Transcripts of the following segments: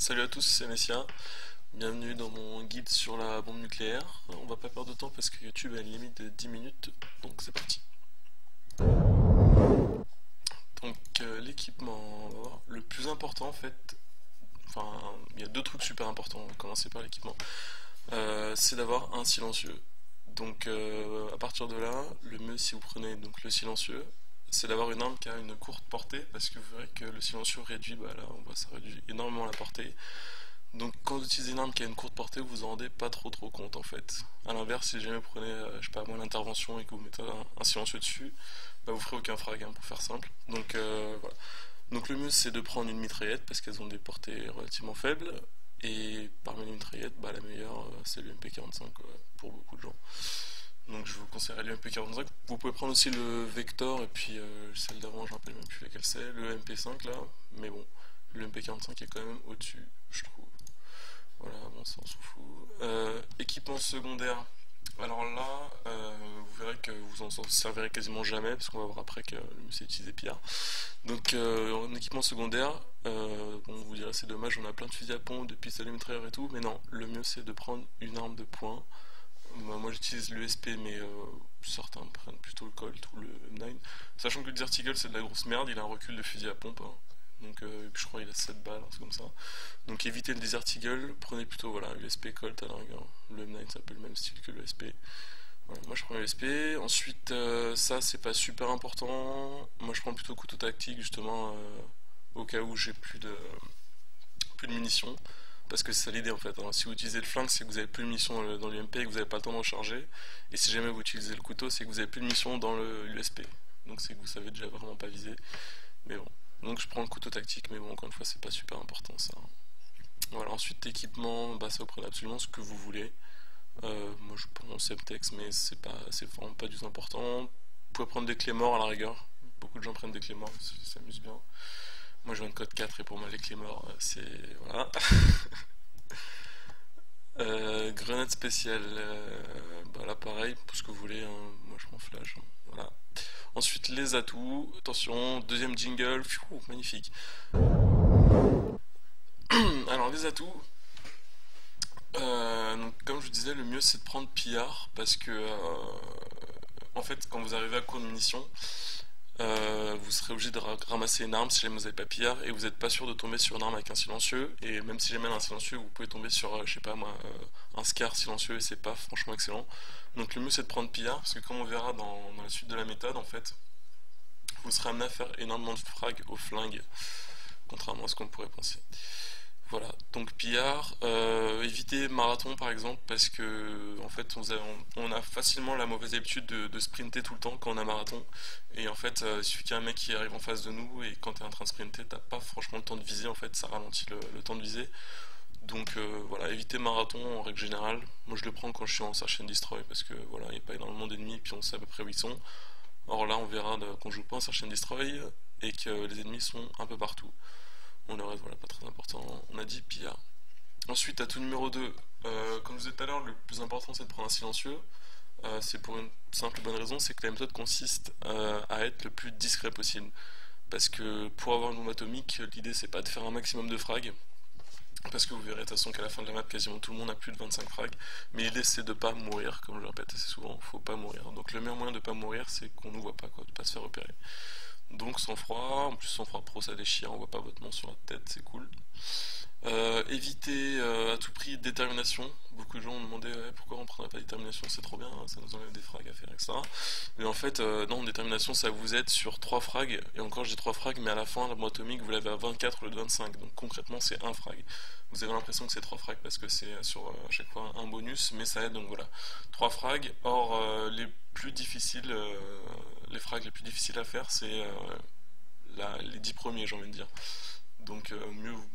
Salut à tous, c'est Messia. Bienvenue dans mon guide sur la bombe nucléaire. On va pas perdre de temps parce que YouTube a une limite de 10 minutes, donc c'est parti. Donc l'équipement, on va voir. Le plus important en fait, enfin il y a deux trucs super importants, on va commencer par l'équipement. C'est d'avoir un silencieux. Donc à partir de là, le mieux si vous prenez donc le silencieux, c'est d'avoir une arme qui a une courte portée parce que vous verrez que le silencieux réduit, bah là on voit ça réduit énormément la portée. Donc quand vous utilisez une arme qui a une courte portée, vous vous en rendez pas trop compte en fait. A l'inverse, si jamais vous prenez, je sais pas moi, l'intervention et que vous mettez un silencieux dessus, bah vous ferez aucun frag hein, pour faire simple. Donc voilà. Donc le mieux c'est de prendre une mitraillette parce qu'elles ont des portées relativement faibles. Et parmi les mitraillettes, bah, la meilleure c'est le MP45 quoi, pour beaucoup de gens. Donc je vous conseillerais le MP45. Vous pouvez prendre aussi le Vector et puis celle d'avant, je ne rappelle même plus laquelle c'est, le MP5 là. Mais bon, le MP45 est quand même au-dessus, je trouve. Voilà, bon ça on s'en fout. Équipement secondaire. Alors là, vous verrez que vous en servirez quasiment jamais, parce qu'on va voir après que le mieux c'est d'utiliser pire. Donc en équipement secondaire, bon vous direz c'est dommage, on a plein de fusils à pompe, de pistolets mitrailleurs et tout, mais non, le mieux c'est de prendre une arme de poing. Moi j'utilise l'USP, mais certains prennent plutôt le Colt ou le M9. Sachant que le Desert Eagle c'est de la grosse merde, il a un recul de fusil à pompe. Hein. Donc je crois qu'il a 7 balles, c'est comme ça. Donc évitez le Desert Eagle, prenez plutôt voilà, USP Colt à la rigueur. Le M9 c'est un peu le même style que l'USP. Voilà, moi je prends l'USP. Ensuite ça c'est pas super important. Moi je prends plutôt couteau tactique justement au cas où j'ai plus de munitions. Parce que c'est ça l'idée en fait. Alors, si vous utilisez le flingue, c'est que vous avez plus de munitions dans l'UMP et que vous n'avez pas le temps de recharger. Et si jamais vous utilisez le couteau, c'est que vous avez plus de munitions dans l'USP. Donc c'est que vous savez déjà vraiment pas viser. Mais bon. Donc je prends le couteau tactique, mais bon, encore une fois, c'est pas super important ça. Voilà, ensuite équipement, bah ça vous prenez absolument ce que vous voulez. Moi je prends mon Semtex, mais c'est vraiment pas du tout important. Vous pouvez prendre des clés morts à la rigueur. Beaucoup de gens prennent des clés morts, ça s'amuse bien. Moi je viens de code 4 et pour moi les clés morts, c'est... Voilà. Grenade spéciale, bah là pareil, pour ce que vous voulez, hein. Moi je prends flash, hein. Voilà. Ensuite les atouts, attention, deuxième jingle, pfiou, magnifique. Alors les atouts, donc, comme je vous disais, le mieux c'est de prendre pillard parce que en fait quand vous arrivez à court de munitions, vous serez obligé de ramasser une arme si jamais vous n'avez pas pillard et vous n'êtes pas sûr de tomber sur une arme avec un silencieux, et même si jamais un silencieux vous pouvez tomber sur je sais pas moi un scar silencieux et c'est pas franchement excellent. Donc le mieux c'est de prendre pillard parce que comme on verra dans la suite de la méthode en fait vous serez amené à faire énormément de frags au flingue contrairement à ce qu'on pourrait penser. Voilà, donc pillard, évitez marathon par exemple parce que en fait on a facilement la mauvaise habitude de sprinter tout le temps quand on a marathon, et en fait il suffit qu'il y ait un mec qui arrive en face de nous et quand tu es en train de sprinter t'as pas franchement le temps de viser, en fait ça ralentit le temps de viser. Donc voilà, évitez marathon en règle générale. Moi je le prends quand je suis en search and destroy parce que voilà, il n'y a pas énormément d'ennemis puis on sait à peu près où ils sont. Or là on verra qu'on joue pas en search and destroy et que les ennemis sont un peu partout. Bon, le reste, voilà, pas très important. On a dit pillard. Ensuite, atout numéro 2. Comme je vous disais tout à l'heure, le plus important c'est de prendre un silencieux. C'est pour une simple et bonne raison, c'est que la méthode consiste à être le plus discret possible. Parce que pour avoir une bombe atomique, l'idée c'est pas de faire un maximum de frags. Parce que vous verrez de toute façon qu'à la fin de la map, quasiment tout le monde a plus de 25 frags. Mais l'idée c'est de pas mourir, comme je le répète assez souvent, faut pas mourir. Donc le meilleur moyen de pas mourir, c'est qu'on nous voit pas, quoi, de pas se faire repérer. Donc sans froid, en plus sans froid pro ça déchire, on voit pas votre nom sur votre tête, c'est cool. Évitez à tout prix détermination. Beaucoup de gens ont demandé pourquoi on prendrait pas détermination, c'est trop bien, hein, ça nous enlève des frags à faire, etc. Mais en fait, non, détermination ça vous aide sur 3 frags, et encore je dis 3 frags, mais à la fin la bombe atomique vous l'avez à 24 au lieu de 25, donc concrètement c'est un frag. Vous avez l'impression que c'est 3 frags parce que c'est sur à chaque fois un bonus, mais ça aide, donc voilà. 3 frags, or les plus difficiles, les frags les plus difficiles à faire, c'est les 10 premiers, j'ai envie de dire. Donc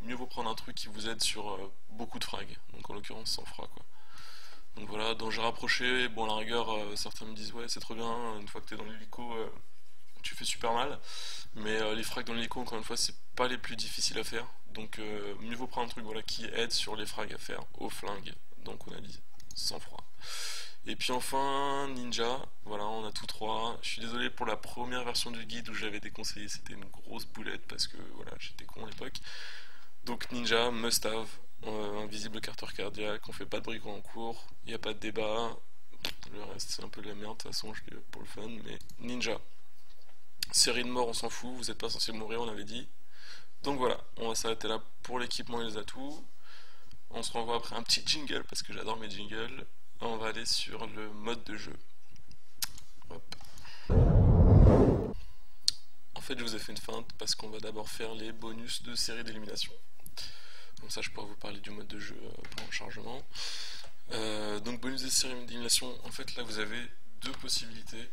mieux vaut prendre un truc qui vous aide sur beaucoup de frags, donc en l'occurrence sans froid quoi. Donc voilà, danger rapproché, bon à la rigueur certains me disent ouais c'est trop bien, une fois que t'es dans l'hélico tu fais super mal, mais les frags dans l'hélico encore une fois c'est pas les plus difficiles à faire, donc mieux vaut prendre un truc voilà, qui aide sur les frags à faire au flingue, donc on a dit sans froid. Et puis enfin, Ninja, voilà, on a tous 3. Je suis désolé pour la première version du guide où j'avais déconseillé, c'était une grosse boulette parce que voilà, j'étais con à l'époque. Donc ninja, must have, invisible carter cardiaque, on fait pas de bruit quand on court, il n'y a pas de débat, le reste c'est un peu de la merde de toute façon, je dis pour le fun, mais ninja. Série de mort, on s'en fout, vous n'êtes pas censé mourir, on l'avait dit. Donc voilà, on va s'arrêter là pour l'équipement et les atouts. On se renvoie après un petit jingle parce que j'adore mes jingles. On va aller sur le mode de jeu. Hop. En fait, je vous ai fait une feinte parce qu'on va d'abord faire les bonus de série d'élimination. Comme ça, je pourrais vous parler du mode de jeu pendant le chargement. Donc, bonus de série d'élimination, en fait, là, vous avez deux possibilités.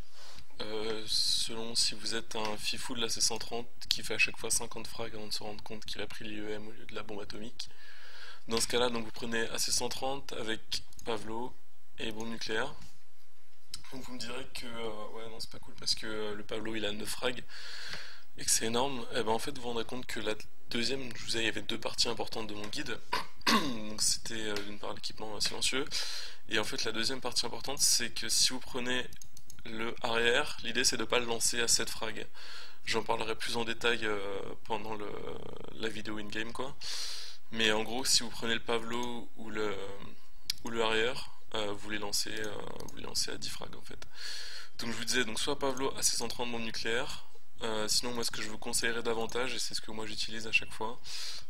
Selon si vous êtes un fifou de la C130 qui fait à chaque fois 50 frags avant de se rendre compte qu'il a pris l'IEM au lieu de la bombe atomique. Dans ce cas-là, donc vous prenez AC130 avec Pavlo et bombe nucléaire. Donc vous me direz que ouais non c'est pas cool parce que le Pavlo il a 9 frags et que c'est énorme. Et ben en fait vous vous rendrez compte que la deuxième, je vous disais, il y avait deux parties importantes de mon guide. Donc c'était d'une part l'équipement silencieux et en fait la deuxième partie importante c'est que si vous prenez le arrière, l'idée c'est de ne pas le lancer à 7 frags. J'en parlerai plus en détail pendant la vidéo in-game quoi. Mais en gros, si vous prenez le Pavlo ou le arrière, vous les lancez à 10 frags en fait. Donc je vous disais, donc soit Pavlo à 630 bombes nucléaires, sinon moi ce que je vous conseillerais davantage, et c'est ce que moi j'utilise à chaque fois,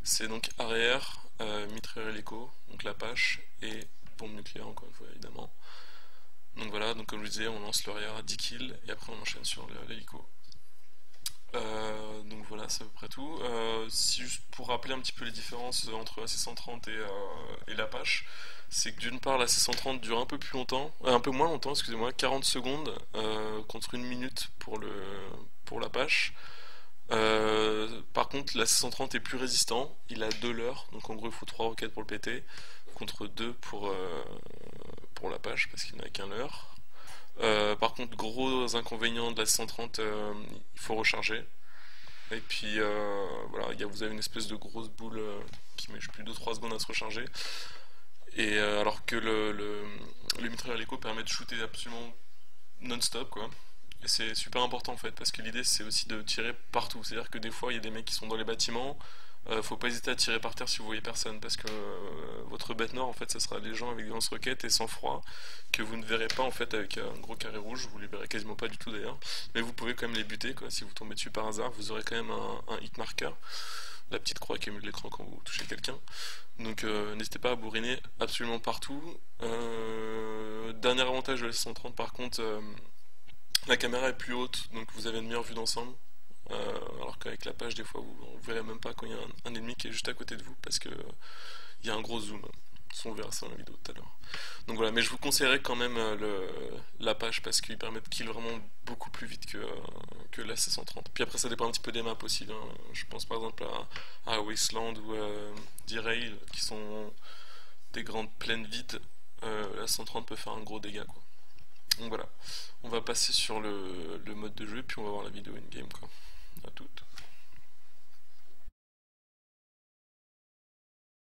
c'est donc arrière, mitrailleur hélico, donc l'Apache, et bombe nucléaire encore une fois évidemment. Donc voilà, donc comme je vous disais, on lance le arrière à 10 kills, et après on enchaîne sur l'hélico. Donc voilà, c'est à peu près tout. Si juste pour rappeler un petit peu les différences entre la C130 et l'Apache, c'est que d'une part la C130 dure un peu plus longtemps, un peu moins longtemps, excusez-moi, 40 secondes contre 1 minute pour l'Apache. Par contre, la C130 est plus résistant, il a 2 leurres, donc en gros il faut 3 roquettes pour le péter, contre 2 pour l'Apache parce qu'il n'a qu'un leurre. Par contre, gros inconvénient de la 130, il faut recharger. Et puis voilà, vous avez une espèce de grosse boule qui met plus de 3 secondes à se recharger. Et alors que le mitrailleur hélico permet de shooter absolument non-stop quoi. Et c'est super important en fait, parce que l'idée c'est aussi de tirer partout. C'est-à-dire que des fois il y a des mecs qui sont dans les bâtiments. Faut pas hésiter à tirer par terre si vous voyez personne parce que votre bête nord en fait ça sera des gens avec des lance-roquettes et sans froid que vous ne verrez pas en fait avec un gros carré rouge, vous les verrez quasiment pas du tout d'ailleurs, mais vous pouvez quand même les buter quoi. Si vous tombez dessus par hasard vous aurez quand même un hit marker, la petite croix qui est au milieu de l'écran quand vous touchez quelqu'un. Donc n'hésitez pas à bourriner absolument partout. Dernier avantage de la 630 par contre, la caméra est plus haute donc vous avez une meilleure vue d'ensemble. Alors qu'avec la page des fois vous ne verrez même pas quand il y a un ennemi qui est juste à côté de vous parce que il y a un gros zoom. On verra ça dans la vidéo tout à l'heure. Donc voilà, mais je vous conseillerais quand même la page parce qu'il permet de kill vraiment beaucoup plus vite que la C130. Puis après ça dépend un petit peu des maps aussi. Hein. Je pense par exemple à Wasteland ou D-Rail qui sont des grandes plaines vides. La 130 peut faire un gros dégât quoi. Donc voilà, on va passer sur le mode de jeu puis on va voir la vidéo in-game quoi. À toutes.